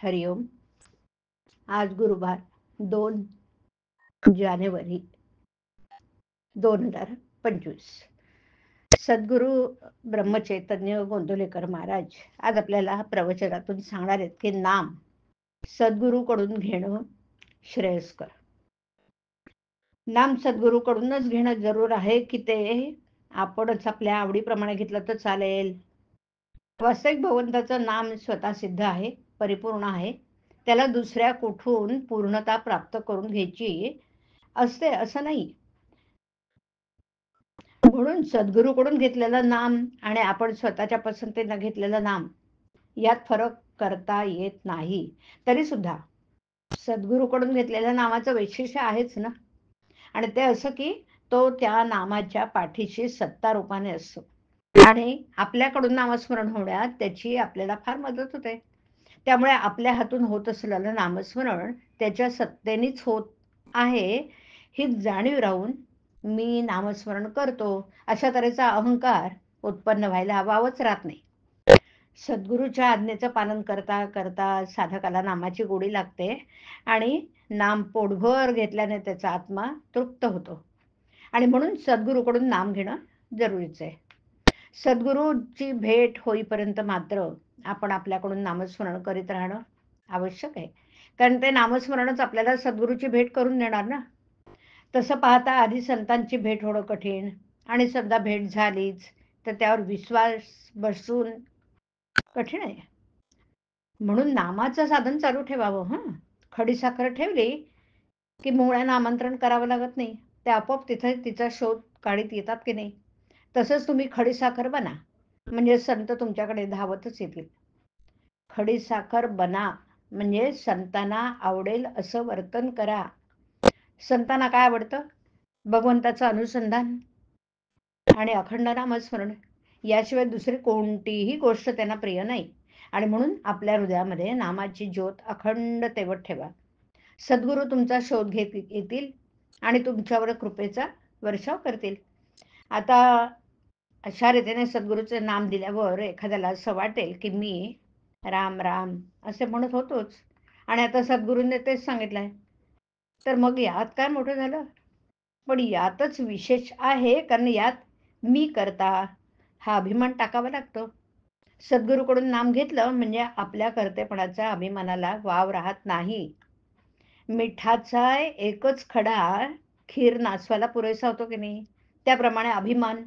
हरिओम. आज गुरुवार 2 जानेवारी 2025. सद्गुरू ब्रह्मचैतन्य गोंदवलेकर महाराज आज आपल्याला प्रवचनातून सांगणार आहेत की नाम सद्गुरूकडून घेणं श्रेयस्कर. नाम सद्गुरूकडूनच घेणं जरूर आहे की ते आपणच आपल्या आवडीप्रमाणे घेतलं तर चालेल? वास्तविक भगवंताचं नाम स्वतः सिद्ध आहे, परिपूर्ण आहे. त्याला दुसऱ्या कुठून पूर्णता प्राप्त करून घ्यायची असते असं नाही. म्हणून सद्गुरूकडून घेतलेलं नाम आणि आपण स्वतःच्या पसंतीनं घेतलेलं नाम यात फरक करता येत नाही. तरी सुद्धा सद्गुरूकडून घेतलेल्या नामाचं वैशिष्ट्य आहेच ना. आणि ते असं की तो त्या नामाच्या पाठीशी सत्ता रूपाने असतो आणि आपल्याकडून नामस्मरण होण्यात त्याची आपल्याला फार मदत होते. त्यामुळे आपल्या हातून होत असलेलं नामस्मरण त्याच्या सत्तेनेच होत आहे ही जाणीव राहून मी नामस्मरण करतो अशा तऱ्हेचा अहंकार उत्पन्न व्हायला वावच राहत नाही. सद्गुरूच्या आज्ञेचं पालन करता करता साधकाला नामाची गोडी लागते आणि नाम पोटभर घेतल्याने त्याचा आत्मा तृप्त होतो आणि म्हणून सद्गुरूकडून नाम घेणं जरुरीचं आहे. सद्गुरूची भेट होईपर्यंत मात्र आपण आपल्याकडून नामस्मरण करीत राहणं आवश्यक आहे, कारण ते नामस्मरणच आपल्याला सद्गुरूची भेट करून देणार ना. तसं पाहता आधी संतांची भेट होणं कठीण आणि समजा भेट झालीच तर त्यावर विश्वास बसून कठीण आहे. म्हणून नामाचं साधन चालू ठेवावं. खडीसाखर ठेवली की मुळ्यांना आमंत्रण करावं लागत नाही, ते आपोआप तिथे तिचा शोध काढीत येतात की नाही. तसंच तुम्ही खडीसाखर बना म्हणजे संत तुमच्याकडे धावतच येतील. खडीसाखर बना म्हणजे संतांना आवडेल असं वर्तन करा. संतांना काय आवडतं? भगवंताचं अनुसंधान आणि अखंड नामस्मरण, याशिवाय दुसरी कोणतीही गोष्ट त्यांना प्रिय नाही. आणि म्हणून आपल्या हृदयामध्ये नामाची ज्योत अखंड तेवत ठेवा. सद्गुरू तुमचा शोध घेत येतील आणि तुमच्यावर कृपेचा वर्षाव करतील. आता अशा रीतीने सद्गुरूचे नाम दिल्यावर एखाद्याला असं वाटेल की मी राम राम असे म्हणत होतोच आणि आता सद्गुरूंनी तेच सांगितलंय, तर मग यात काय मोठं झालं? पण यातच विशेष आहे, कारण यात मी करता हा अभिमान टाकावा लागतो. सद्गुरूकडून नाम घेतलं म्हणजे आपल्या कर्तेपणाच्या अभिमानाला वाव राहत नाही. मिठाचा एकच खडा खीर नासवायला पुरेसा होतो की नाही, त्याप्रमाणे अभिमान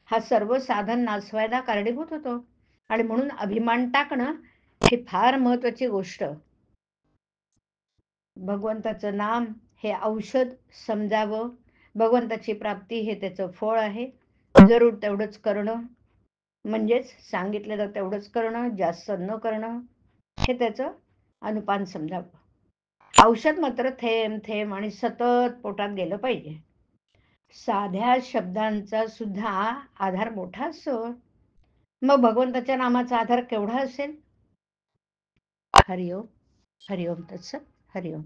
हा सर्व साधन नासवायला कारणीभूत होतो. आणि म्हणून अभिमान टाकणं ही फार महत्वाची गोष्ट. भगवंताचं नाम हे औषध समजावं. भगवंताची प्राप्ती हे त्याचं फळ आहे. जरूर तेवढंच करणं म्हणजेच सांगितलेलं तेवढंच करणं, जास्त न करणं हे त्याचं अनुपान समजावं. औषध मात्र थेंब थेंब आणि सतत पोटात गेलं पाहिजे. साध्या शब्दांचा सुद्धा आधार मोठा असतो. मग भगवंताच्या नामाचा आधार केवढा असेल? हरिओम. हरिओम तत्सत. हरिओम.